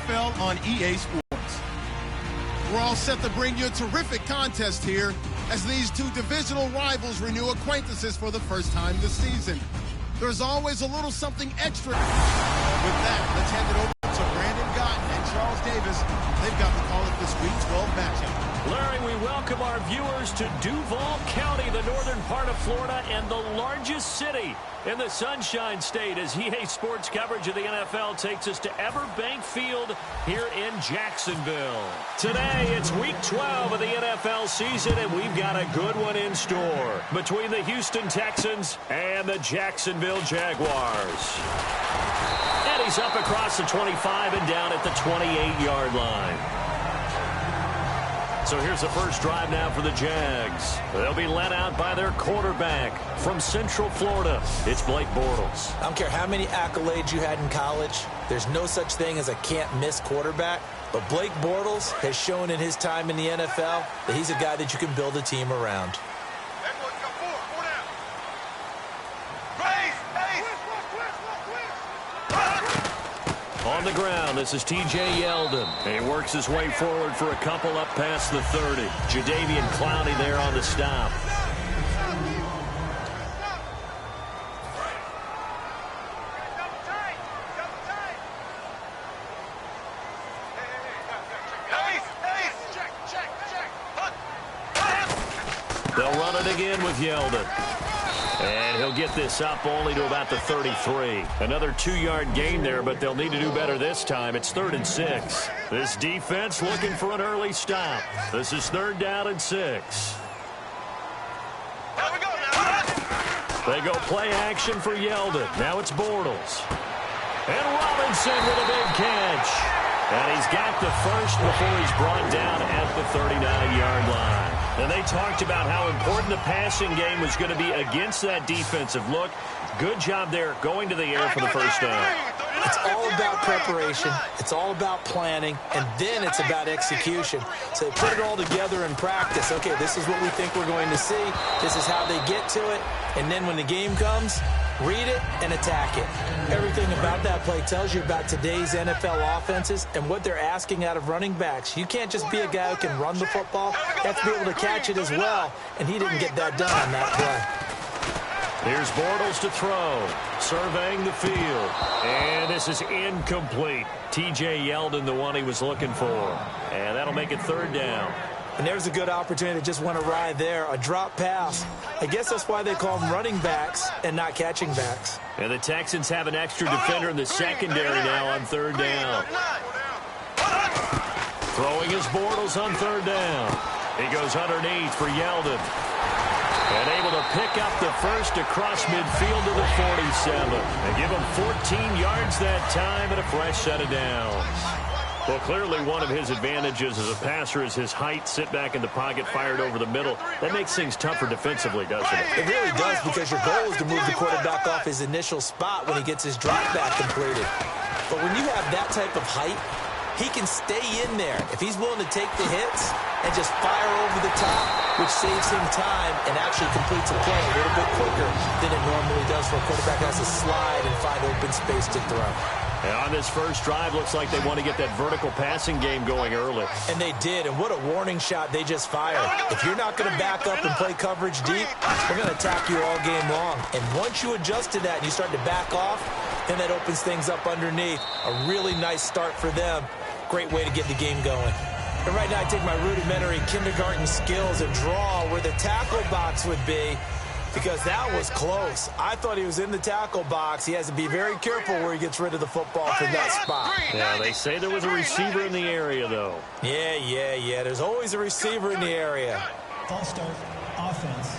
NFL on EA Sports. We're all set to bring you a terrific contest here as these two divisional rivals renew acquaintances for the first time this season. There's always a little something extra. With that, let's hand it over to Brandon Gaudin and Charles Davis. They've got the call of this Week 12 matchup. Larry, we welcome our viewers to Duval County, the northern part of Florida, and the largest city in the Sunshine State, as EA Sports coverage of the NFL takes us to Everbank Field here in Jacksonville. Today, it's Week 12 of the NFL season, and we've got a good one in store between the Houston Texans and the Jacksonville Jaguars. And he's up across the 25 and down at the 28-yard line. So here's the first drive now for the Jags. They'll be led out by their quarterback from Central Florida. It's Blake Bortles. I don't care how many accolades you had in college. There's no such thing as a can't-miss quarterback. But Blake Bortles has shown in his time in the NFL that he's a guy that you can build a team around. On the ground, this is T.J. Yeldon. He works his way forward for a couple up past the 30. Jadeveon Clowney there on the stop. They'll run it again with Yeldon. And he'll get this up only to about the 33. Another 2-yard gain there, but they'll need to do better this time. It's 3rd and 6. This defense looking for an early stop. This is 3rd down and 6. They go play action for Yeldon. Now it's Bortles. And Robinson with a big catch. And he's got the first before he's brought down at the 39-yard line. And they talked about how important the passing game was going to be against that defensive look. Good job there going to the air for the first down. It's all about preparation. It's all about planning. And then it's about execution. So they put it all together in practice. Okay, this is what we think we're going to see. This is how they get to it. And then when the game comes, read it and attack it. Everything about that play tells you about today's NFL offenses and what they're asking out of running backs. You can't just be a guy who can run the football. You have to be able to catch it as well, and he didn't get that done on that play. Here's Bortles to throw, surveying the field, and this is incomplete. T.J. Yeldon, the one he was looking for, and that'll make it 3rd down. And there's a good opportunity to just want to ride there. A drop pass. I guess that's why they call them running backs and not catching backs. And the Texans have an extra defender in the secondary now on 3rd down. Throwing his Bortles on 3rd down. He goes underneath for Yeldon. And able to pick up the first across midfield to the 47. They give him 14 yards that time and a fresh set of downs. Well, clearly one of his advantages as a passer is his height, sit back in the pocket, fired over the middle. That makes things tougher defensively, doesn't it? It really does, because your goal is to move the quarterback off his initial spot when he gets his drop back completed. But when you have that type of height, he can stay in there if he's willing to take the hits and just fire over the top, which saves him time and actually completes a play a little bit quicker than it normally does for a quarterback that has to slide and find open space to throw. And on this first drive, looks like they want to get that vertical passing game going early. And they did, and what a warning shot they just fired. If you're not going to back up and play coverage deep, we're going to attack you all game long. And once you adjust to that and you start to back off, then that opens things up underneath. A really nice start for them. Great way to get the game going. And right now I take my rudimentary kindergarten skills and draw where the tackle box would be, because that was close. I thought he was in the tackle box. He has to be very careful where he gets rid of the football from that spot. Yeah, they say there was a receiver in the area, though. Yeah. There's always a receiver in the area. False start, offense.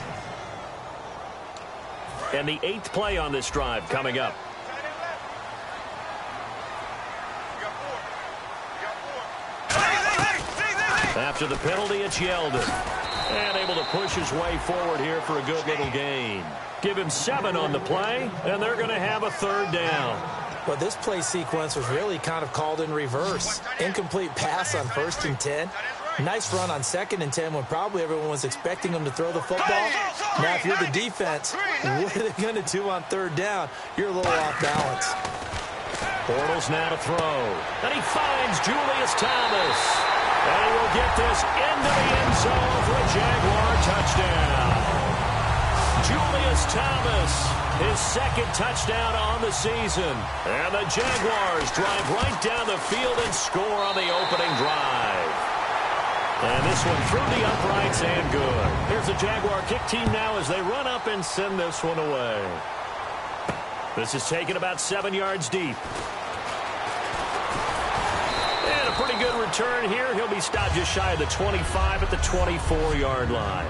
And the 8th play on this drive coming up. After the penalty, it's Yeldon. And able to push his way forward here for a good little gain. Give him 7 on the play, and they're going to have a 3rd down. Well, this play sequence was really kind of called in reverse. Incomplete pass on 1st and 10. Nice run on 2nd and 10 when probably everyone was expecting him to throw the football. Now, if you're the defense, what are they going to do on 3rd down? You're a little off balance. Bortles now to throw. And he finds Julius Thomas. And he will get this into the end zone for a Jaguar touchdown. Julius Thomas, his second touchdown on the season. And the Jaguars drive right down the field and score on the opening drive. And this one through the uprights and good. Here's the Jaguar kick team now as they run up and send this one away. This is taken about 7 yards deep. And a pretty good return here. He'll be stopped just shy of the 25 at the 24-yard line.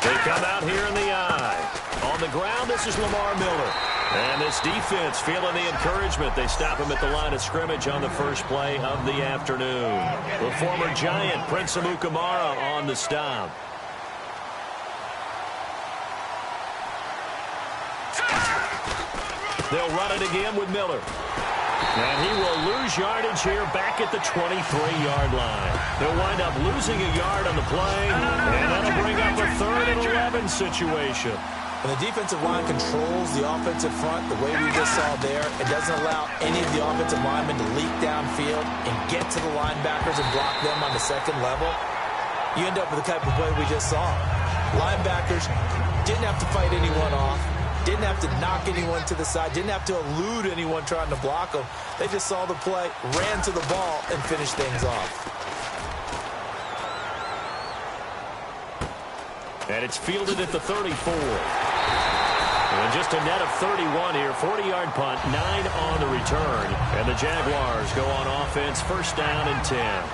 They come out here in the eye. On the ground, this is Lamar Miller. And this defense feeling the encouragement. They stop him at the line of scrimmage on the first play of the afternoon. The former Giant, Prince Amukamara, on the stop. They'll run it again with Miller. And he will lose yardage here back at the 23-yard line. They'll wind up losing a yard on the play, and that'll bring up a 3rd and 11 situation. When the defensive line controls the offensive front the way we just saw there, it doesn't allow any of the offensive linemen to leak downfield and get to the linebackers and block them on the second level. You end up with the type of play we just saw. Linebackers didn't have to fight anyone off, didn't have to knock anyone to the side, didn't have to elude anyone trying to block them. They just saw the play, ran to the ball, and finished things off. And it's fielded at the 34. And just a net of 31 here. 40-yard punt, 9 on the return. And the Jaguars go on offense, first down and 10.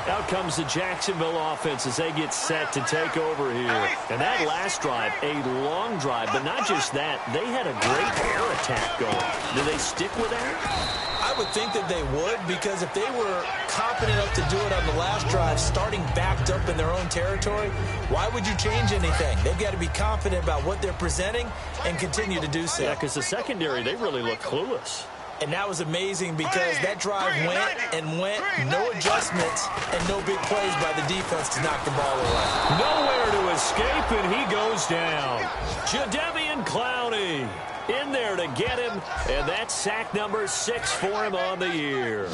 Out comes the Jacksonville offense as they get set to take over here. And that last drive, a long drive, but not just that. They had a great air attack going. Do they stick with that? I would think that they would, because if they were confident enough to do it on the last drive, starting backed up in their own territory, why would you change anything? They've got to be confident about what they're presenting and continue to do so. Yeah, because the secondary, they really look clueless. And that was amazing because that drive went and went, no adjustments and no big plays by the defense to knock the ball away. Nowhere to escape, and he goes down. Jadeveon Clowney in there to get him, and that's sack number 6 for him on the year.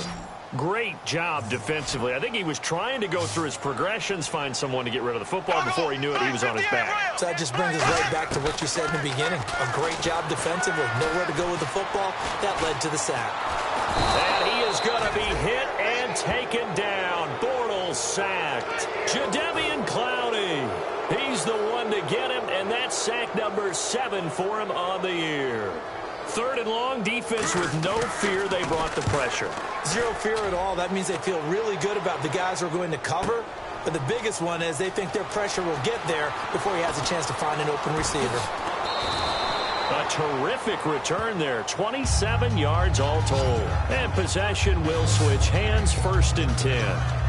Great job defensively. I think he was trying to go through his progressions, find someone to get rid of the football. Before he knew it, he was on his back. So that just brings us right back to what you said in the beginning. A great job defensively. Nowhere to go with the football. That led to the sack. And he is going to be hit and taken down. Bortles sacked. Jadeveon Clowney. He's the one to get him, and that's sack number 7 for him on the year. 3rd and long, defense with no fear. They brought the pressure. Zero fear at all. That means they feel really good about the guys who are going to cover. But the biggest one is they think their pressure will get there before he has a chance to find an open receiver. A terrific return there. 27 yards all told. And possession will switch hands, 1st and 10.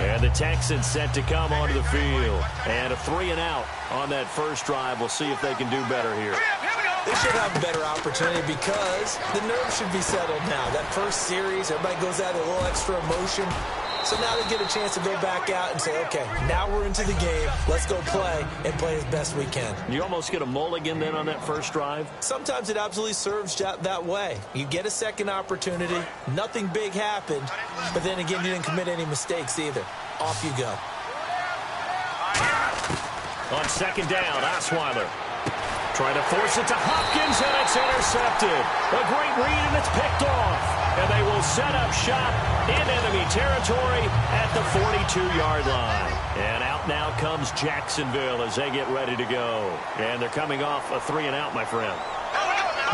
And the Texans set to come onto the field. And a 3 and out on that first drive. We'll see if they can do better here. They should have a better opportunity because the nerves should be settled now. That first series, everybody goes out with a little extra emotion. So now they get a chance to go back out and say, okay, now we're into the game. Let's go play and play as best we can. You almost get a mulligan then on that first drive? Sometimes it absolutely serves that way. You get a second opportunity. Nothing big happened. But then again, you didn't commit any mistakes either. Off you go. On second down, Osweiler trying to force it to Hopkins, and it's intercepted. A great read, and it's picked off. And they will set up shop in enemy territory at the 42-yard line. And out now comes Jacksonville as they get ready to go. And they're coming off a 3 and out, my friend.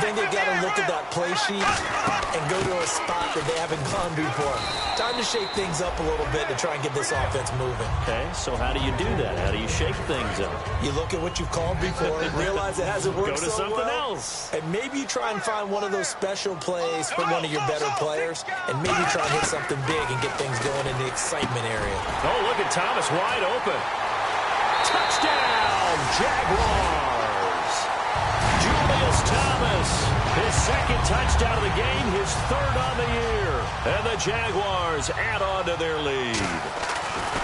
Then they've got to look at that play sheet and go to a spot that they haven't gone before. Time to shake things up a little bit to try and get this offense moving. Okay, so how do you do that? How do you shake things up? You look at what you've called before, realize it hasn't worked so well. Go to something else. And maybe you try and find one of those special plays for one of your better players, and maybe try and hit something big and get things going in the excitement area. Oh, look at Thomas wide open. Touchdown, Jaguars. Julius Thomas. His second touchdown of the game, his third on the year. And the Jaguars add on to their lead.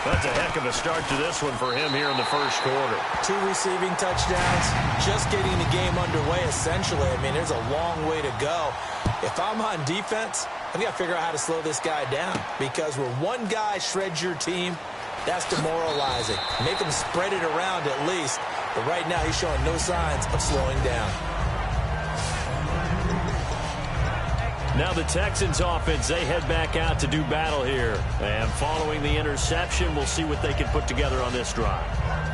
That's a heck of a start to this one for him here in the first quarter. 2 receiving touchdowns, just getting the game underway essentially. I mean, there's a long way to go. If I'm on defense, I've got to figure out how to slow this guy down, because when one guy shreds your team, that's demoralizing. Make him spread it around at least. But right now, he's showing no signs of slowing down. Now the Texans offense, they head back out to do battle here. And following the interception, we'll see what they can put together on this drive.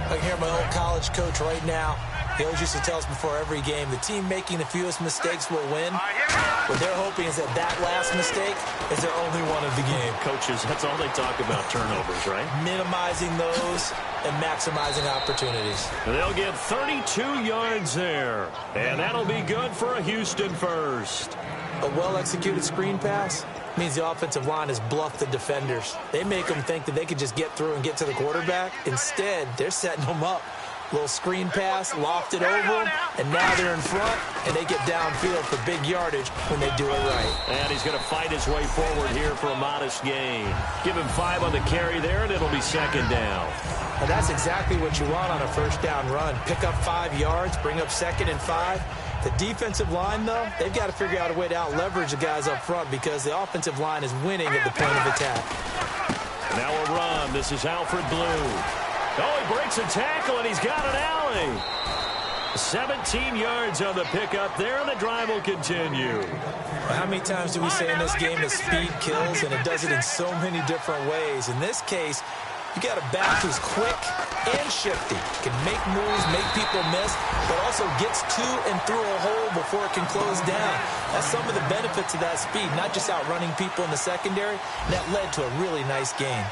I can hear my old college coach right now. He always used to tell us before every game, the team making the fewest mistakes will win. What they're hoping is that that last mistake is their only one of the game. Coaches, that's all they talk about, turnovers, right? Minimizing those and maximizing opportunities. They'll get 32 yards there. And that'll be good for a Houston first. A well-executed screen pass means the offensive line has bluffed the defenders. They make them think that they could just get through and get to the quarterback. Instead, they're setting them up. Little screen pass, lofted over them, and now they're in front, and they get downfield for big yardage when they do it right. And he's going to fight his way forward here for a modest gain. Give him 5 on the carry there, and it'll be second down. Now that's exactly what you want on a first down run. Pick up 5 yards, bring up 2nd and 5. The defensive line, though, they've got to figure out a way to out-leverage the guys up front, because the offensive line is winning at the point of attack. Now a run. This is Alfred Blue. Oh, he breaks a tackle, and he's got an alley. 17 yards on the pickup there, and the drive will continue. How many times do we say in this game that speed kills, and it does it in so many different ways? In this case, you got a back who's quick and shifty, can make moves, make people miss, but also gets to and through a hole before it can close down. That's some of the benefits of that speed, not just outrunning people in the secondary. That led to a really nice game.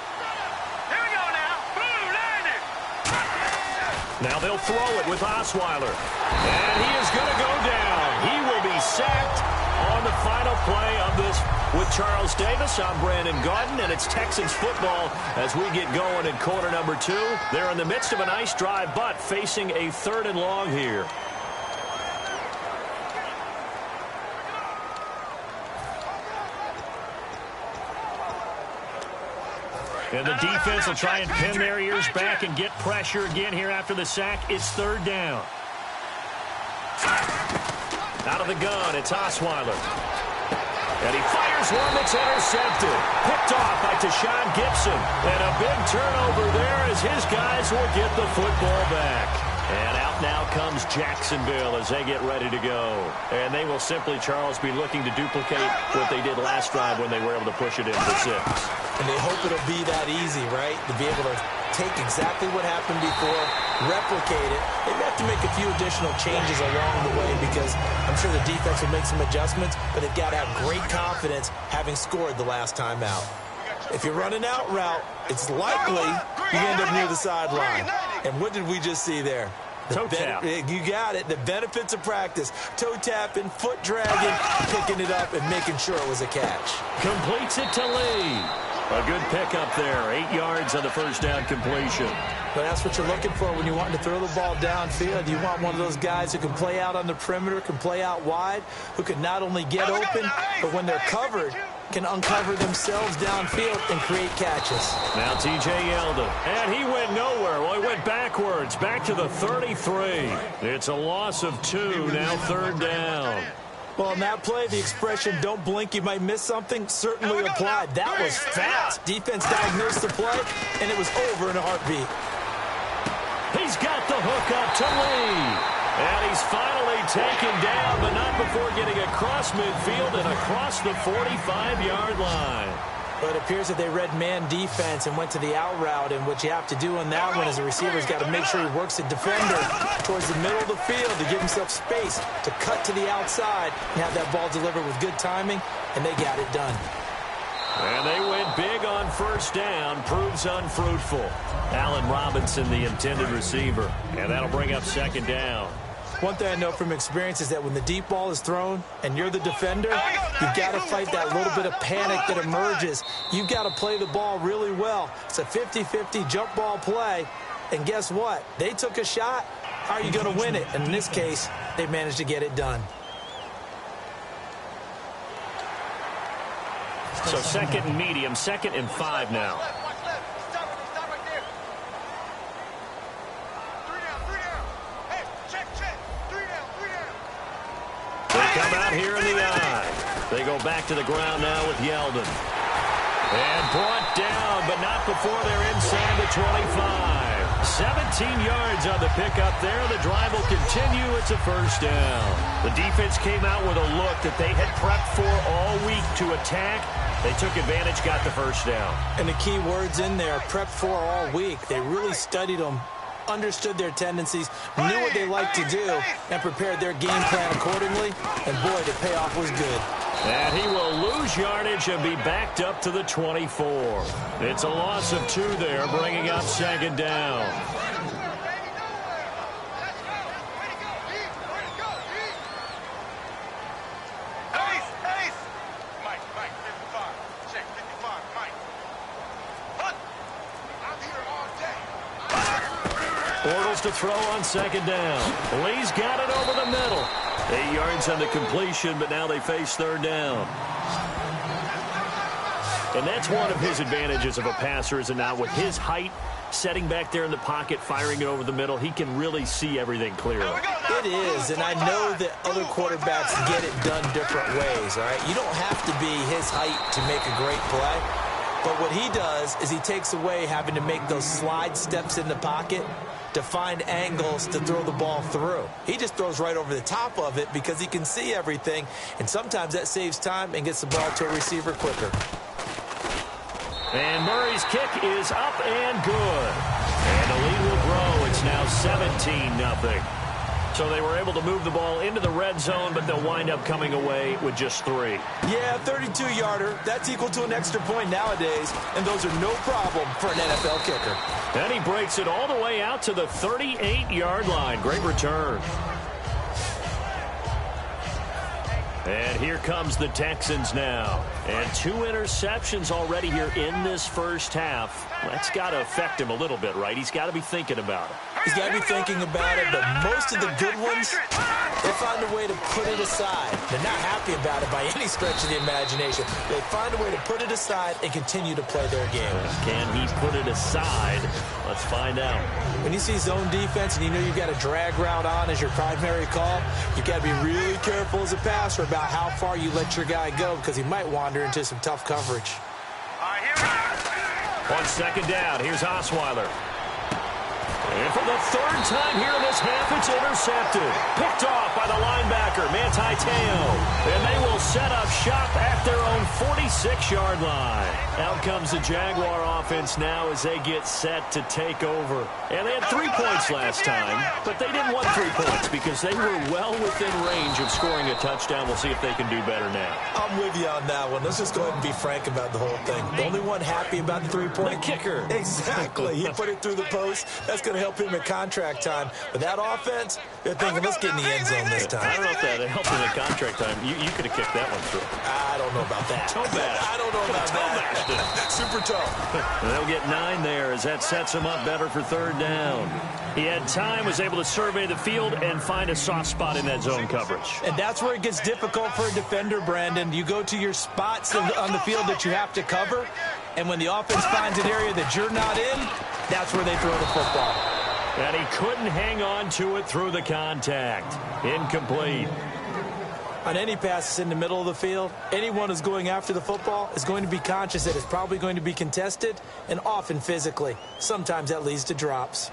Now they'll throw it with Osweiler. And he is going to go down. He will be sacked on the final play of this with Charles Davis. I'm Brandon Gaudin, and it's Texans football as we get going in quarter number 2. They're in the midst of a nice drive, but facing a 3rd and long here. And the defense will try and pin their ears back and get pressure again here after the sack. It's 3rd down. Out of the gun, it's Osweiler. And he fires one that's intercepted. Picked off by Tashawn Gibson. And a big turnover there as his guys will get the football back. And out now comes Jacksonville as they get ready to go. And they will simply, Charles, be looking to duplicate what they did last drive when they were able to push it in for 6. And they hope it'll be that easy, right? To be able to take exactly what happened before, replicate it. They have to make a few additional changes along the way, because I'm sure the defense will make some adjustments, but they've got to have great confidence having scored the last time out. If you're running out route, it's likely you end up near the sideline. And what did we just see there? Toe tap. You got it. The benefits of practice. Toe tapping, foot dragging, picking it up, and making sure it was a catch. Completes it to Lee. A good pickup there. 8 yards on the first down completion. But that's what you're looking for when you want to throw the ball downfield. You want one of those guys who can play out on the perimeter, can play out wide, who can not only get open, but when they're covered, can uncover themselves downfield and create catches. Now T.J. Yeldon. And he went nowhere. Well, he went backwards, back to the 33. It's a loss of 2, now 3rd down. Well, in that play, the expression, don't blink, you might miss something, certainly applied. That was fast. Defense diagnosed the play, and it was over in a heartbeat. He's got the hook up to Lee. And he's finally taken down, but not before getting across midfield and across the 45-yard line. But it appears that they read man defense and went to the out route, and what you have to do on that one is the receiver's got to make sure he works the defender towards the middle of the field to give himself space to cut to the outside and have that ball delivered with good timing, and they got it done. And they went big on first down, proves unfruitful. Allen Robinson, the intended receiver, and that'll bring up 2nd down. One thing I know from experience is that when the deep ball is thrown and you're the defender, you've got to fight that little bit of panic that emerges. You've got to play the ball really well. It's a 50-50 jump ball play. And guess what? They took a shot, How are you going to win it? And in this case, they've managed to get it done. So second and medium, 2nd and 5 now. They come out here in the eye. They go back to the ground now with Yeldon. And brought down, but not before they're inside the 25. 17 yards on the pickup there. The drive will continue. It's a first down. The defense came out with a look that they had prepped for all week to attack. They took advantage, got the first down. And the key words in there, prepped for all week. They really studied them, understood their tendencies, knew what they liked to do, and prepared their game plan accordingly. And boy, the payoff was good. And he will lose yardage and be backed up to the 24. It's a loss of 2 there, bringing up 2nd down. Bortles to throw on 2nd down. Lee's got it over the middle. 8 yards on the completion, but now they face 3rd down. And that's one of his advantages of a passer, is it not? With his height, setting back there in the pocket, firing it over the middle, he can really see everything clearly. It is, and I know that other quarterbacks get it done different ways, all right? You don't have to be his height to make a great play. But what he does is he takes away having to make those slide steps in the pocket to find angles to throw the ball through. He just throws right over the top of it because he can see everything, and sometimes that saves time and gets the ball to a receiver quicker. And Murray's kick is up and good. And the lead will grow. It's now 17-0. So they were able to move the ball into the red zone, but they'll wind up coming away with just 3. Yeah, 32-yarder. That's equal to an extra point nowadays, and those are no problem for an NFL kicker. And he breaks it all the way out to the 38-yard line. Great return. And here comes the Texans now. And 2 interceptions already here in this first half. That's got to affect him a little bit, right? He's got to be thinking about it. He's got to be thinking about it, but most of the good ones, they find a way to put it aside. They're not happy about it by any stretch of the imagination. They find a way to put it aside and continue to play their game. Can he put it aside? Let's find out. When you see zone defense and you know you've got a drag route on as your primary call, you've got to be really careful as a passer about how far you let your guy go because he might wander into some tough coverage. On 2nd down, here's Osweiler. And for the 3rd time here in this half, it's intercepted. Picked off by the linebacker, Manti Te'o. And they will set up shop at their own 46-yard line. Out comes the Jaguar offense now as they get set to take over. And they had 3 points last time, but they didn't want 3 points because they were well within range of scoring a touchdown. We'll see if they can do better now. I'm with you on that one. Let's just go ahead and be frank about the whole thing. The only one happy about the 3-point? The kicker. Exactly. He put it through the post. That's going to help him in contract time. But that offense, they're thinking, let's get in the end zone this time. I don't know if that helped him in contract time. You could have kicked that one through. I don't know about that. Toe bash. I don't know about that. Super toe. They'll get 9 there as that sets him up better for 3rd down. He had time, was able to survey the field and find a soft spot in that zone coverage. And that's where it gets difficult for a defender, Brandon. You go to your spots on the field that you have to cover, and when the offense finds an area that you're not in, that's where they throw the football. And he couldn't hang on to it through the contact. Incomplete. On any passes in the middle of the field, anyone who's going after the football is going to be conscious that it's probably going to be contested, and often physically. Sometimes that leads to drops.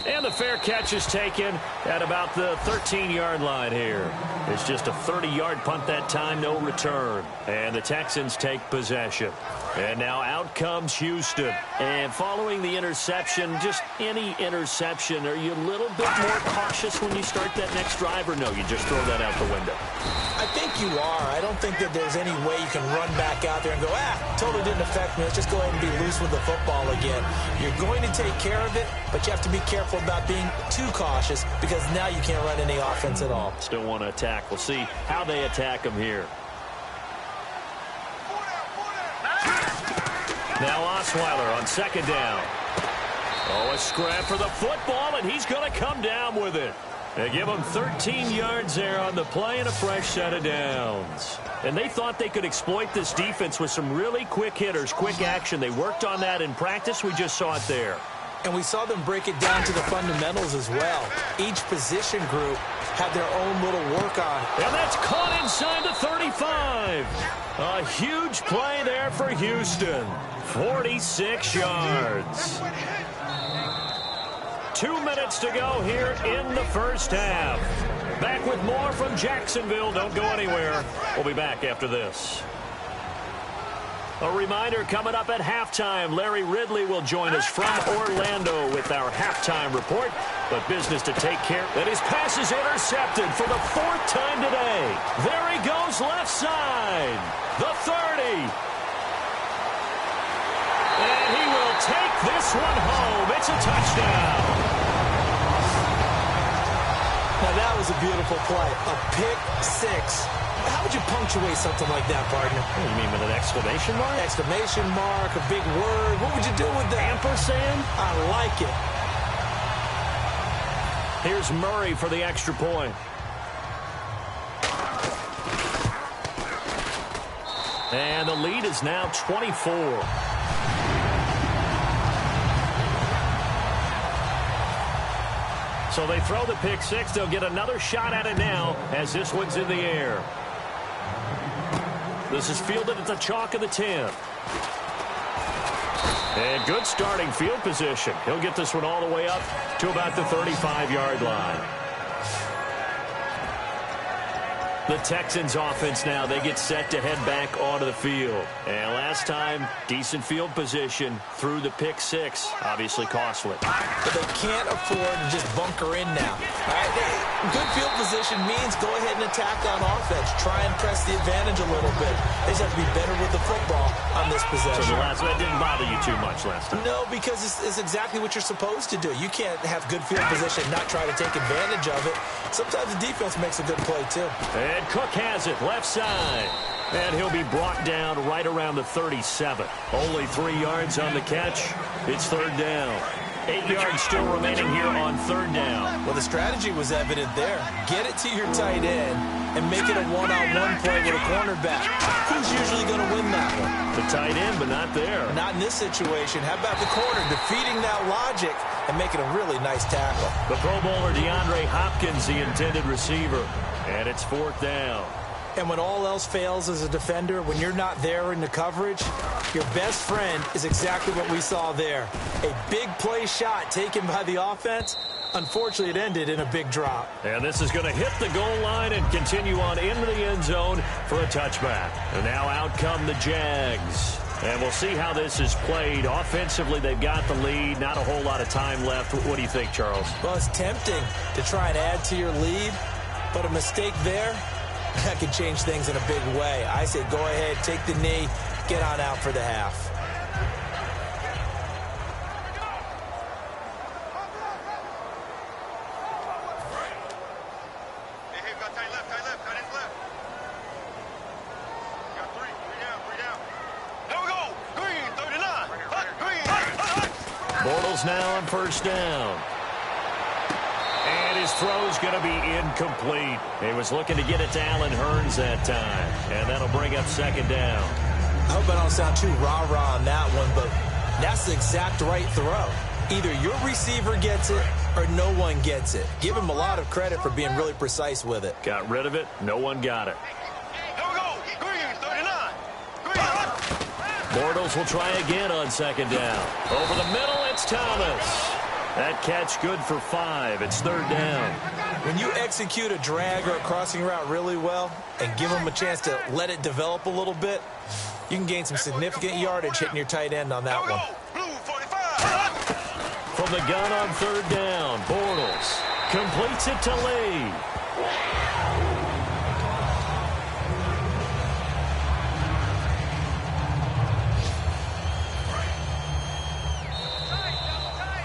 And the fair catch is taken at about the 13-yard line here. It's just a 30-yard punt that time, no return. And the Texans take possession. And now out comes Houston. And following the interception, just any interception, are you a little bit more cautious when you start that next drive, or no, you just throw that out the window? I think you are. I don't think that there's any way you can run back out there and go, totally didn't affect me. Let's just go ahead and be loose with the football again. You're going to take care of it, but you have to be careful about being too cautious because now you can't run any offense at all. Still want to attack. We'll see how they attack them here. Now Osweiler on second down. Oh, a scrap for the football, and he's going to come down with it. They give him 13 yards there on the play and a fresh set of downs. And they thought they could exploit this defense with some really quick hitters, quick action. They worked on that in practice. We just saw it there. And we saw them break it down to the fundamentals as well. Each position group had their own little work on. And that's caught inside the 35. A huge play there for Houston. 46 yards. 2 minutes to go here in the first half. Back with more from Jacksonville. Don't go anywhere. We'll be back after this. A reminder, coming up at halftime, Larry Ridley will join us from Orlando with our halftime report. But business to take care. And his pass is intercepted for the 4th time today. There he goes left side. The 30. And he will take this one home. It's a touchdown. Now that was a beautiful play. A pick six. How would you punctuate something like that, partner? You mean with an exclamation mark? Exclamation mark, a big word. What would you do with that? Ampersand? I like it. Here's Murray for the extra point. And the lead is now 24. So they throw the pick six. They'll get another shot at it now as this one's in the air. This is fielded at the chalk of the 10. And good starting field position. He'll get this one all the way up to about the 35-yard line. The Texans offense now, they get set to head back onto the field. And last time, decent field position through the pick six. Obviously costly. But they can't afford to just bunker in now. All right? Good field position means go ahead and attack on offense. Try and press the advantage a little bit. They just have to be better with the football on this possession. So the last one didn't bother you too much last time? No, because it's exactly what you're supposed to do. You can't have good field position and not try to take advantage of it. Sometimes the defense makes a good play, too. And Cook has it left side. And he'll be brought down right around the 37. Only 3 yards on the catch. It's third down. 8 yards still remaining here on third down. Well, the strategy was evident there. Get it to your tight end and make it a one-on-one play with a cornerback. Who's usually going to win that one? The tight end, but not there. Not in this situation. How about the corner defeating that logic and making a really nice tackle? The Pro Bowler DeAndre Hopkins, the intended receiver. And it's fourth down. And when all else fails as a defender, when you're not there in the coverage, your best friend is exactly what we saw there. A big play shot taken by the offense. Unfortunately, it ended in a big drop. And this is going to hit the goal line and continue on into the end zone for a touchback. And now out come the Jags. And we'll see how this is played. Offensively, they've got the lead. Not a whole lot of time left. What do you think, Charles? Well, it's tempting to try and add to your lead, but a mistake there, that could change things in a big way. I say go ahead, take the knee, get on out for the half. Bortles now on first down. And his throw's going to be incomplete. He was looking to get it to Allen Hurns that time. And that'll bring up second down. I hope I don't sound too rah-rah on that one, but that's the exact right throw. Either your receiver gets it or no one gets it. Give him a lot of credit for being really precise with it. Got rid of it. No one got it. Bortles will try again on second down. Over the middle, it's Thomas. That catch good for 5. It's third down. When you execute a drag or a crossing route really well and give them a chance to let it develop a little bit, you can gain some significant yardage hitting your tight end on that one. From the gun on third down, Bortles completes it to Lee.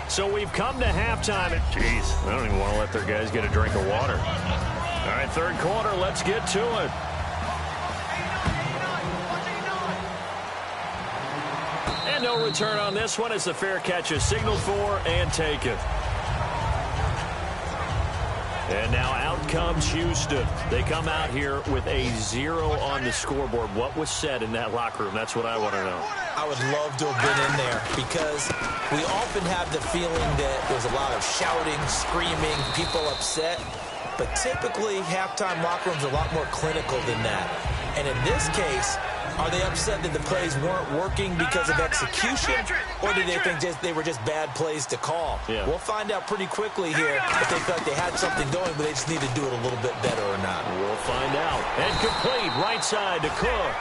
So we've come to halftime. Jeez, I don't even want to let their guys get a drink of water. All right, third quarter, let's get to it. And no return on this one as the fair catch is signaled for and taken. And now out comes Houston. They come out here with a 0 on the scoreboard. What was said in that locker room? That's what I want to know. I would love to have been in there because we often have the feeling that there's a lot of shouting, screaming, people upset. But typically, halftime locker rooms are a lot more clinical than that. And in this case, are they upset that the plays weren't working because of execution, or do they think they were just bad plays to call? Yeah. We'll find out pretty quickly here if they felt like they had something going, but they just need to do it a little bit better or not. We'll find out. And complete right side to Cook.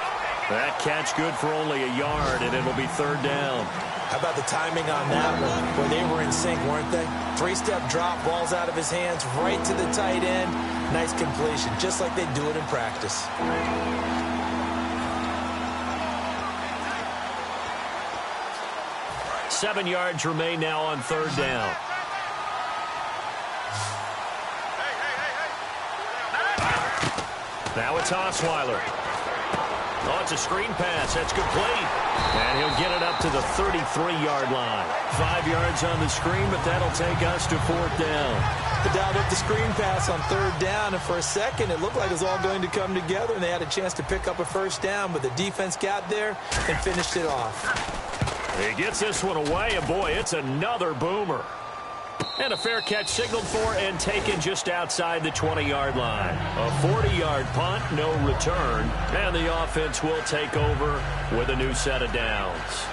That catch good for only a yard, and it'll be third down. How about the timing on that one, where they were in sync, weren't they? Three-step drop, ball's out of his hands, right to the tight end. Nice completion, just like they do it in practice. 7 yards remain now on third down. Now it's Osweiler. Oh, it's a screen pass. That's complete. And he'll get it up to the 33-yard line. 5 yards on the screen, but that'll take us to fourth down. They dialed up the screen pass on third down, and for a second it looked like it was all going to come together, and they had a chance to pick up a first down, but the defense got there and finished it off. He gets this one away, and boy, it's another boomer. And a fair catch signaled for and taken just outside the 20-yard line. A 40-yard punt, no return, and the offense will take over with a new set of downs.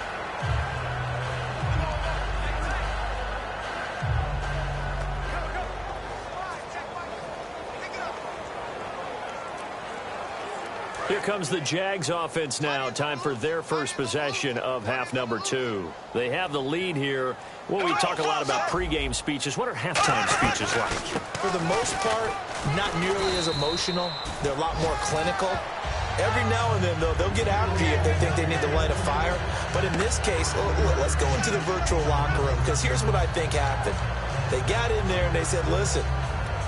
Here comes the Jags offense now. Time for their first possession of half number 2. They have the lead here. Well, we talk a lot about pregame speeches. What are halftime speeches like? For the most part, not nearly as emotional. They're a lot more clinical. Every now and then, though, they'll get after you if they think they need to light a fire. But in this case, let's go into the virtual locker room, because here's what I think happened. They got in there and they said, listen,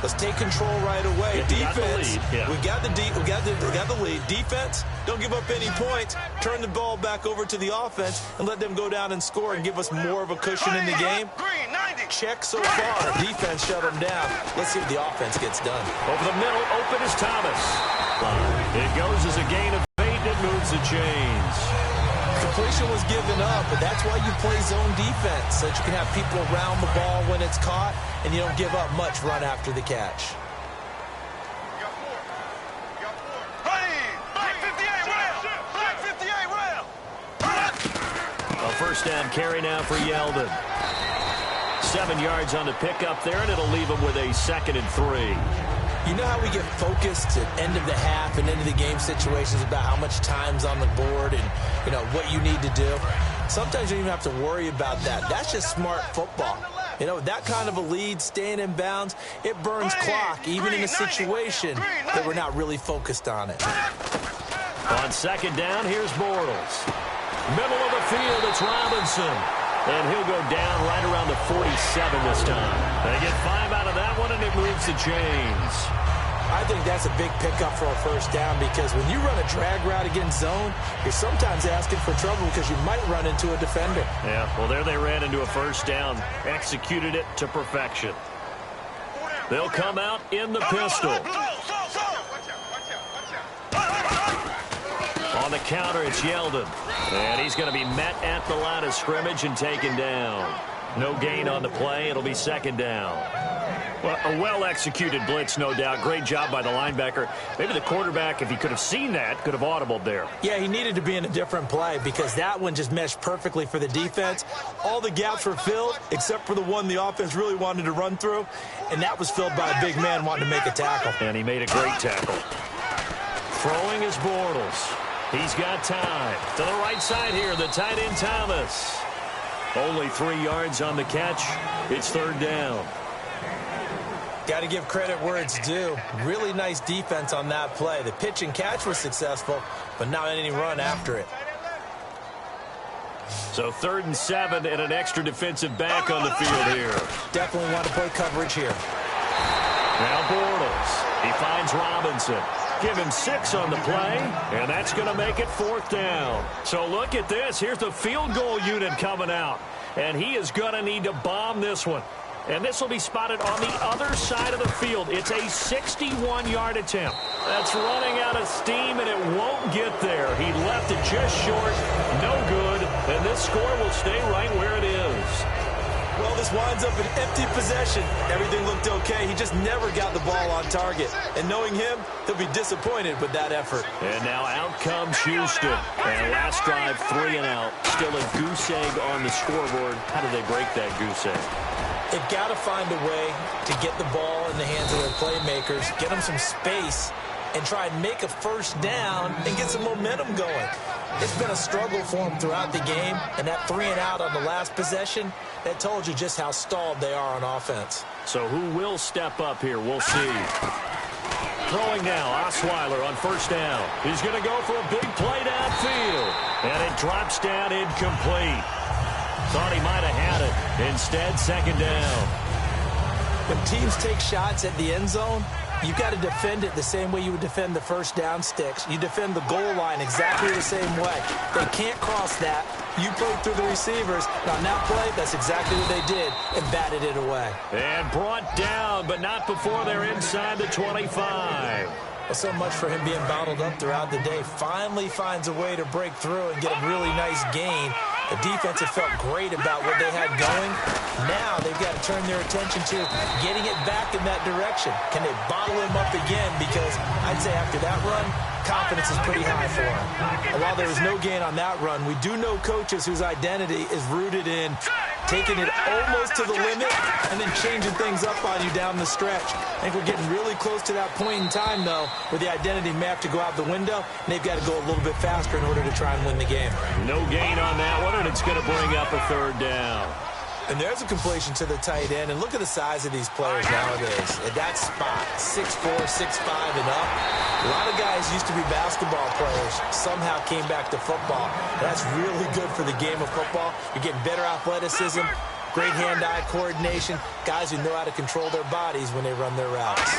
let's take control right away. Defense, we got the lead. Defense, don't give up any points. Turn the ball back over to the offense and let them go down and score and give us more of a cushion in the game. Check so far. Defense shut them down. Let's see what the offense gets done. Over the middle, open is Thomas. It goes as a gain of 8. It moves the chains. Completion was given up, but that's why you play zone defense, so that you can have people around the ball when it's caught, and you don't give up much run after the catch. A first down carry now for Yeldon. 7 yards on the pickup there, and it'll leave him with a 2nd and 3. You know how we get focused at end of the half and end of the game situations about how much time's on the board and, you know, what you need to do? Sometimes you don't even have to worry about that. That's just smart football. You know, that kind of a lead, staying in bounds, it burns clock, even in a situation that we're not really focused on it. On 2nd down, here's Bortles. Middle of the field, it's Robinson. And he'll go down right around the 47 this time. They get 5 out of that one, and it moves the chains. I think that's a big pickup for a first down, because when you run a drag route against zone, you're sometimes asking for trouble because you might run into a defender. Yeah, well, there they ran into a first down, executed it to perfection. They'll come out in the pistol. On the counter, it's Yeldon. And he's going to be met at the line of scrimmage and taken down. No gain on the play. It'll be 2nd down. Well, a well-executed blitz, no doubt. Great job by the linebacker. Maybe the quarterback, if he could have seen that, could have audibled there. Yeah, he needed to be in a different play, because that one just meshed perfectly for the defense. All the gaps were filled except for the one the offense really wanted to run through, and that was filled by a big man wanting to make a tackle. And he made a great tackle. Throwing is Bortles. He's got time. To the right side here, the tight end Thomas. Only 3 yards on the catch. It's 3rd down. Got to give credit where it's due. Really nice defense on that play. The pitch and catch was successful, but not any run after it. So 3rd and 7 and an extra defensive back on the field here. Definitely want to play coverage here. Now Bortles. He finds Robinson. give him 6 on the play, and that's going to make it 4th down. So look at this. Here's the field goal unit coming out, and he is going to need to bomb this one. And this will be spotted on the other side of the field. It's a 61-yard attempt. That's running out of steam, and it won't get there. He left it just short. No good. And this score will stay right where it is. Well, this winds up an empty possession. Everything looked okay. He just never got the ball on target. And knowing him, he'll be disappointed with that effort. And now out comes Houston. And last drive, 3 and out. Still a goose egg on the scoreboard. How do they break that goose egg? They've got to find a way to get the ball in the hands of their playmakers, get them some space, and try and make a first down and get some momentum going. It's been a struggle for them throughout the game, and that 3 and out on the last possession, that told you just how stalled they are on offense. So who will step up here? We'll see. Throwing now, Osweiler on first down. He's going to go for a big play downfield, and it drops down incomplete. Thought he might have had it. Instead, 2nd down. When teams take shots at the end zone, you've got to defend it the same way you would defend the first down sticks. You defend the goal line exactly the same way. They can't cross that. You played through the receivers. Now, on that play, that's exactly what they did, and batted it away. And brought down, but not before they're inside the 25. Well, so much for him being bottled up throughout the day. Finally finds a way to break through and get a really nice gain. The defense had felt great about what they had going. Now they've got to turn their attention to getting it back in that direction. Can they bottle him up again? Because I'd say after that run, confidence is pretty high for him. And while there was no gain on that run, we do know coaches whose identity is rooted in taking it almost to the limit and then changing things up on you down the stretch. I think we're getting really close to that point in time, though, where the identity may have to go out the window, and they've got to go a little bit faster in order to try and win the game. No gain on that one, and it's going to bring up a 3rd down. And there's a completion to the tight end. And look at the size of these players nowadays. At that spot, 6'4", 6'5", and up. A lot of guys used to be basketball players, somehow came back to football. That's really good for the game of football. You're getting better athleticism, great hand-eye coordination, guys who know how to control their bodies when they run their routes.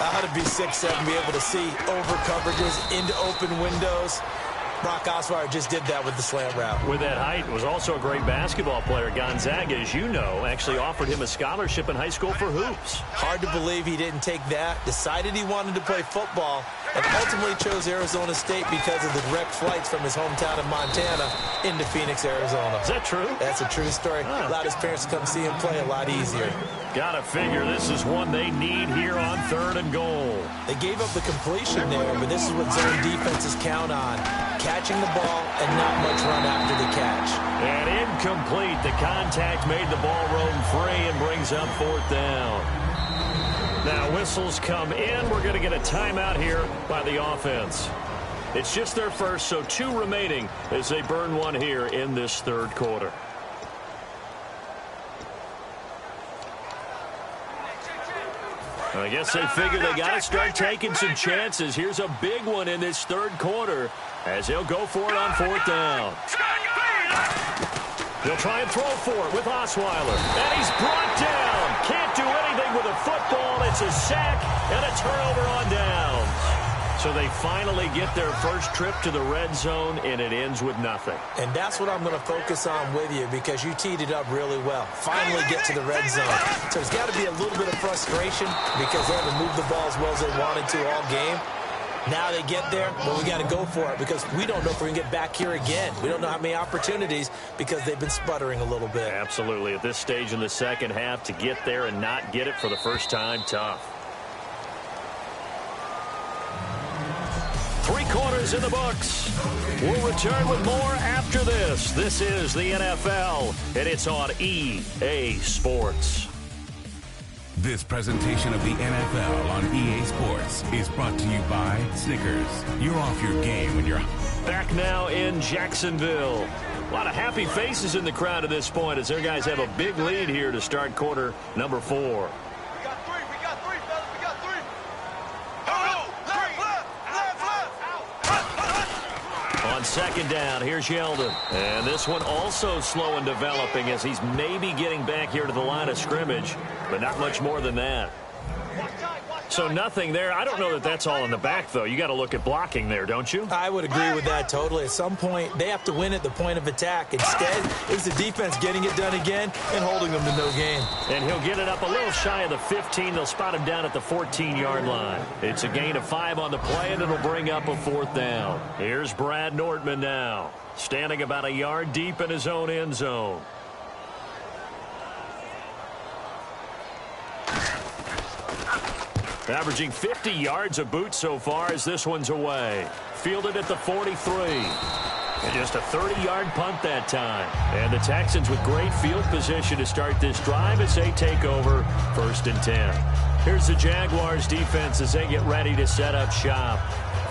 How to be 6'7", be able to see over coverages into open windows. Brock Osweiler just did that with the slant route. With that height, was also a great basketball player. Gonzaga, as you know, actually offered him a scholarship in high school for hoops. Hard to believe he didn't take that, decided he wanted to play football, and ultimately chose Arizona State because of the direct flights from his hometown of Montana into Phoenix, Arizona. Is that true? That's a true story. Allowed his parents to come see him play a lot easier. Gotta figure this is one they need here on 3rd and goal. They gave up the completion there, but this is what zone defenses count on. Catching the ball and not much run after the catch. And incomplete. The contact made the ball roam free and brings up 4th down. Now whistles come in. We're going to get a timeout here by the offense. It's just their first, so 2 remaining as they burn one here in this 3rd quarter. I guess they figure they got to start taking some chances. Here's a big one in this 3rd quarter as they'll go for it on 4th down. They'll try and throw for it with Osweiler. And he's brought down. Can't do anything with a football. It's a sack and a turnover on downs. So they finally get their first trip to the red zone, and it ends with nothing. And that's what I'm going to focus on with you because you teed it up really well. Finally get to the red zone. So there's got to be a little bit of frustration because they haven't moved the ball as well as they wanted to all game. Now they get there, but we got to go for it because we don't know if we can get back here again. We don't know how many opportunities because they've been sputtering a little bit. Absolutely. At this stage in the second half, to get there and not get it for the first time, tough. 3 quarters in the books. We'll return with more after this. This is the NFL, and it's on EA Sports. This presentation of the NFL on EA Sports is brought to you by Snickers. You're off your game when you're... Back now in Jacksonville. A lot of happy faces in the crowd at this point as their guys have a big lead here to start quarter number 4. We got three, fellas. We got 3. On second down, here's Yeldon. And this one also slow in developing as he's maybe getting back here to the line of scrimmage, but not much more than that. So nothing there. I don't know that that's all in the back, though. You got to look at blocking there, don't you? I would agree with that totally. At some point, they have to win at the point of attack. Instead, it's the defense getting it done again and holding them to no gain. And he'll get it up a little shy of the 15. They'll spot him down at the 14-yard line. It's a gain of 5 on the play, and it'll bring up a 4th down. Here's Brad Nordman now, standing about a yard deep in his own end zone. Averaging 50 yards a boot so far as this one's away. Fielded at the 43. And just a 30-yard punt that time. And the Texans with great field position to start this drive as they take over 1st and 10. Here's the Jaguars defense as they get ready to set up shop.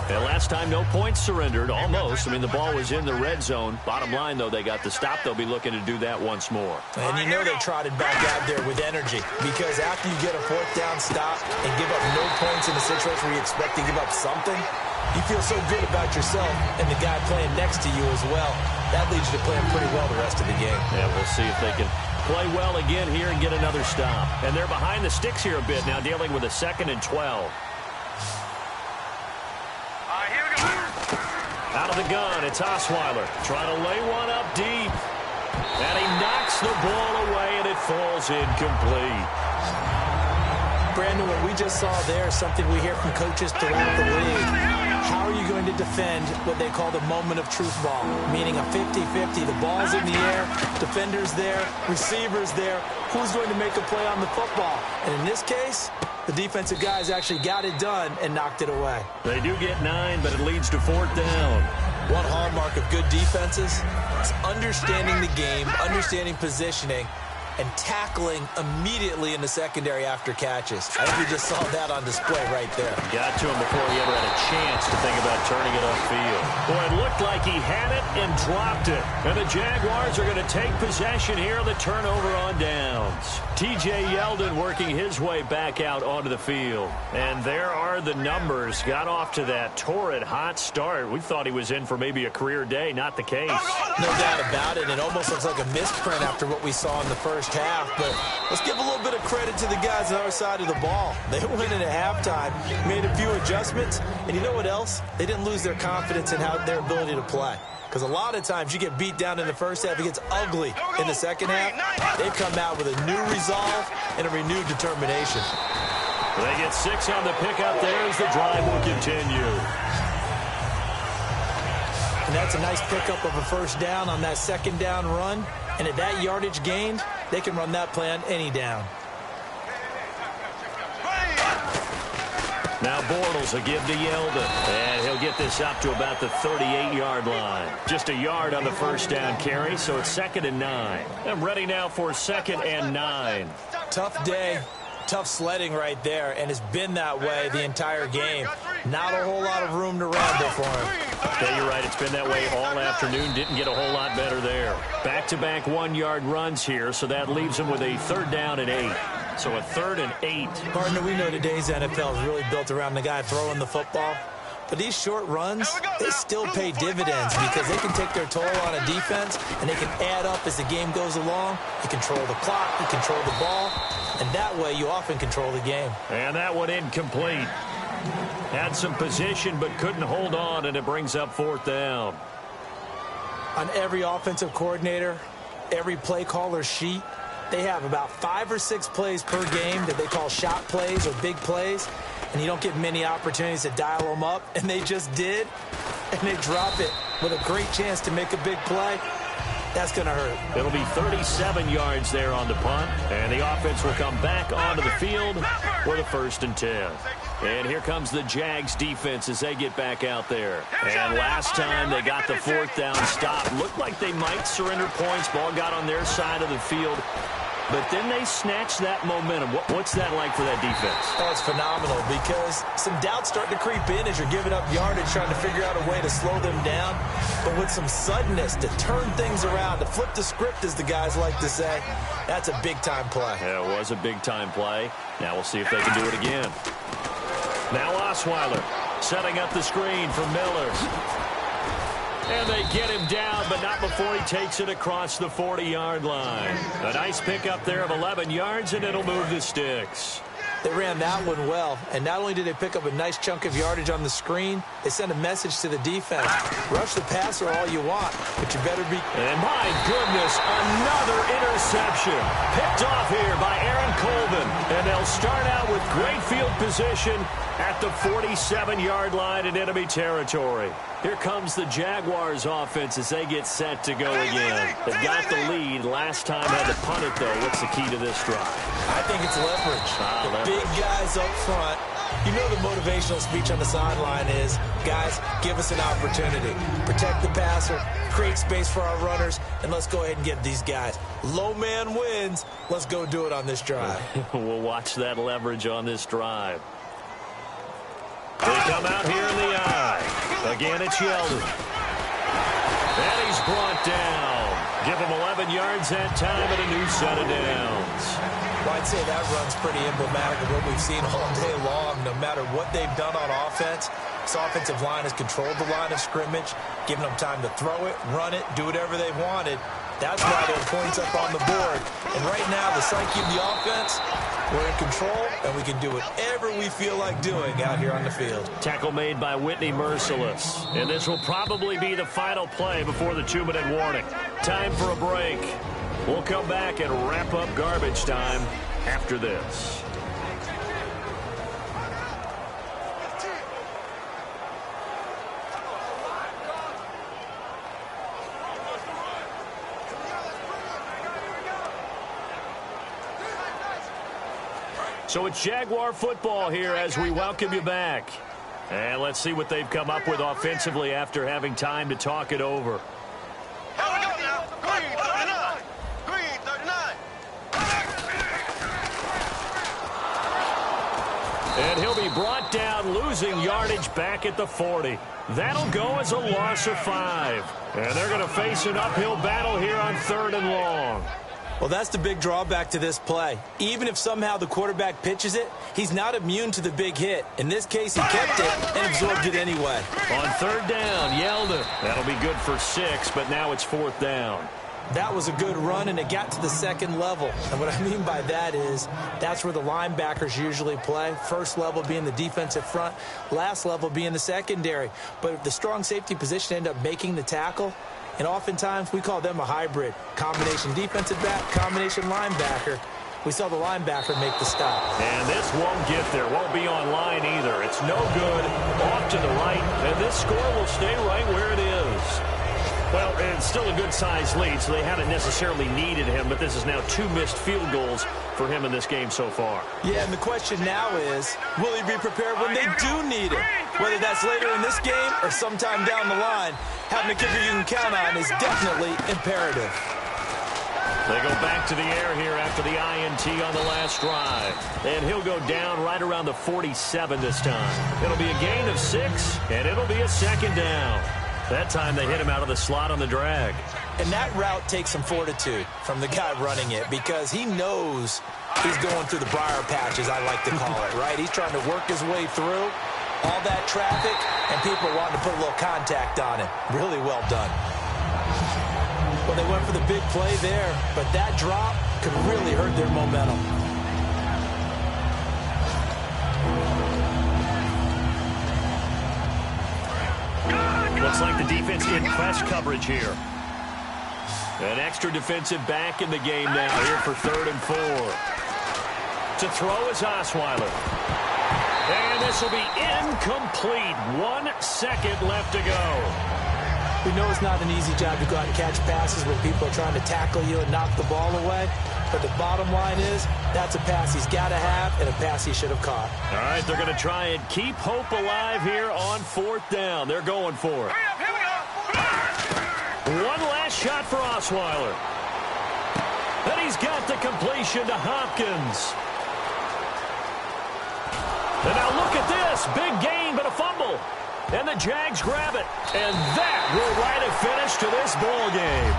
And last time, no points surrendered, almost. I mean, the ball was in the red zone. Bottom line, though, they got the stop. They'll be looking to do that once more. And you know they trotted back out there with energy, because after you get a 4th down stop and give up no points in a situation where you expect to give up something, you feel so good about yourself and the guy playing next to you as well. That leads you to playing pretty well the rest of the game. Yeah, we'll see if they can play well again here and get another stop. And they're behind the sticks here a bit now, dealing with a 2nd and 12. Out of the gun, it's Osweiler trying to lay one up deep. And he knocks the ball away, and it falls incomplete. Brandon, what we just saw there is something we hear from coaches throughout the league. How are you going to defend what they call the moment of truth ball, meaning a 50-50? The ball's in the air, defenders there, receivers there. Who's going to make a play on the football? And in this case, the defensive guys actually got it done and knocked it away. They do get 9, but it leads to 4th down. One hallmark of good defenses is understanding the game, understanding positioning, and tackling immediately in the secondary after catches. I think we just saw that on display right there. Got to him before he ever had a chance to think about turning it upfield. Boy, it looked like he had it and dropped it. And the Jaguars are going to take possession here on the turnover on downs. T.J. Yeldon working his way back out onto the field. And there are the numbers. Got off to that torrid hot start. We thought he was in for maybe a career day. Not the case. No doubt about it. It almost looks like a misprint after what we saw in the first half, but let's give a little bit of credit to the guys on our side of the ball. They went in at halftime, made a few adjustments, and you know what else? They didn't lose their confidence in their ability to play. Because a lot of times you get beat down in the first half, it gets ugly in the second half. They've come out with a new resolve and a renewed determination. They get 6 on the pickup there as the drive will continue. And that's a nice pickup of a 1st down on that 2nd down run. And at that yardage gained, they can run that play on any down. Now Bortles will give to Yeldon. And he'll get this up to about the 38-yard line. Just a yard on the 1st down carry, so it's 2nd and 9. I'm ready now for 2nd and 9. Tough day. Tough sledding right there, and it's been that way the entire game. Not a whole lot of room to ramble for him. Yeah, you're right. It's been that way all afternoon. Didn't get a whole lot better there. Back-to-back 1-yard runs here, so that leaves him with a 3rd down and 8. So a 3rd and 8. Partner, we know today's NFL is really built around the guy throwing the football. But these short runs, they still pay dividends because they can take their toll on a defense, and they can add up as the game goes along. You control the clock, you control the ball, and that way you often control the game. And that one incomplete. Had some position but couldn't hold on, and it brings up 4th down. On every offensive coordinator, every play caller's sheet, they have about 5 or 6 plays per game that they call shot plays or big plays, and you don't get many opportunities to dial them up, and they just did, and they drop it with a great chance to make a big play. That's going to hurt. It'll be 37 yards there on the punt, and the offense will come back onto the field for the 1st and 10. And here comes the Jags defense as they get back out there. And last time they got the 4th down stop. Looked like they might surrender points. Ball got on their side of the field. But then they snatched that momentum. What's that like for that defense? Oh, it's phenomenal because some doubts start to creep in as you're giving up yardage, trying to figure out a way to slow them down. But with some suddenness to turn things around, to flip the script, as the guys like to say, that's a big-time play. Yeah, it was a big-time play. Now we'll see if they can do it again. Now Osweiler setting up the screen for Miller. And they get him down, but not before he takes it across the 40-yard line. A nice pickup there of 11 yards, and it'll move the sticks. They ran that one well, and not only did they pick up a nice chunk of yardage on the screen, they sent a message to the defense. Rush the passer all you want, but you better be... And my goodness, another interception. Picked off here by Aaron Colvin. And they'll start out with great field position at the 47-yard line in enemy territory. Here comes the Jaguars offense as they get set to go again. They got the lead. Last time had to punt it, though. What's the key to this drive? I think it's leverage. Big guys up front. You know the motivational speech on the sideline is, guys, give us an opportunity. Protect the passer, create space for our runners, and let's go ahead and get these guys. Low man wins. Let's go do it on this drive. We'll watch that leverage on this drive. They come out here in the eye. Again, it's Yeldon. And he's brought down. Give him 11 yards that time and a new set of downs. Well, I'd say that run's pretty emblematic of what we've seen all day long. No matter what they've done on offense, this offensive line has controlled the line of scrimmage, giving them time to throw it, run it, do whatever they wanted. That's why they're points up on the board. And right now, the psyche of the offense, we're in control, and we can do whatever we feel like doing out here on the field. Tackle made by Whitney Merciless. And this will probably be the final play before the 2-minute warning. Time for a break. We'll come back and wrap up garbage time after this. So it's Jaguar football here as we welcome you back. And let's see what they've come up with offensively after having time to talk it over. And he'll be brought down, losing yardage back at the 40. That'll go as a loss of 5. And they're going to face an uphill battle here on 3rd and long. Well, that's the big drawback to this play. Even if somehow the quarterback pitches it, he's not immune to the big hit. In this case, he kept it and absorbed it anyway. On 3rd down, Yeldon. That'll be good for 6, but now it's 4th down. That was a good run, and it got to the 2nd level. And what I mean by that is that's where the linebackers usually play. First level being the defensive front, last level being the secondary. But if the strong safety position ended up making the tackle, and oftentimes we call them a hybrid. Combination defensive back, combination linebacker. We saw the linebacker make the stop. And this won't get there. Won't be on line either. It's no good. Off to the right. And this score will stay right where it is. Well, it's still a good-sized lead, so they haven't necessarily needed him, but this is now 2 missed field goals for him in this game so far. Yeah, and the question now is, will he be prepared when they do need him? Whether that's later in this game or sometime down the line, having a kicker you can count on is definitely imperative. They go back to the air here after the INT on the last drive. And he'll go down right around the 47 this time. It'll be a gain of 6, and it'll be a 2nd down. That time they hit him out of the slot on the drag. And that route takes some fortitude from the guy running it because he knows he's going through the briar patch, as I like to call it, right? He's trying to work his way through all that traffic, and people are wanting to put a little contact on him. Really well done. Well, they went for the big play there, but that drop could really hurt their momentum. Looks like the defense in press coverage here. An extra defensive back in the game now here for 3rd and 4. To throw is Osweiler. And this will be incomplete. 1 second left to go. We know it's not an easy job to go out and catch passes when people are trying to tackle you and knock the ball away. But the bottom line is, that's a pass he's got to have and a pass he should have caught. All right, they're going to try and keep hope alive here on 4th down. They're going for it. One last shot for Osweiler. And he's got the completion to Hopkins. And now look at this. Big gain, but a fumble. And the Jags grab it. And that will write a finish to this ball game.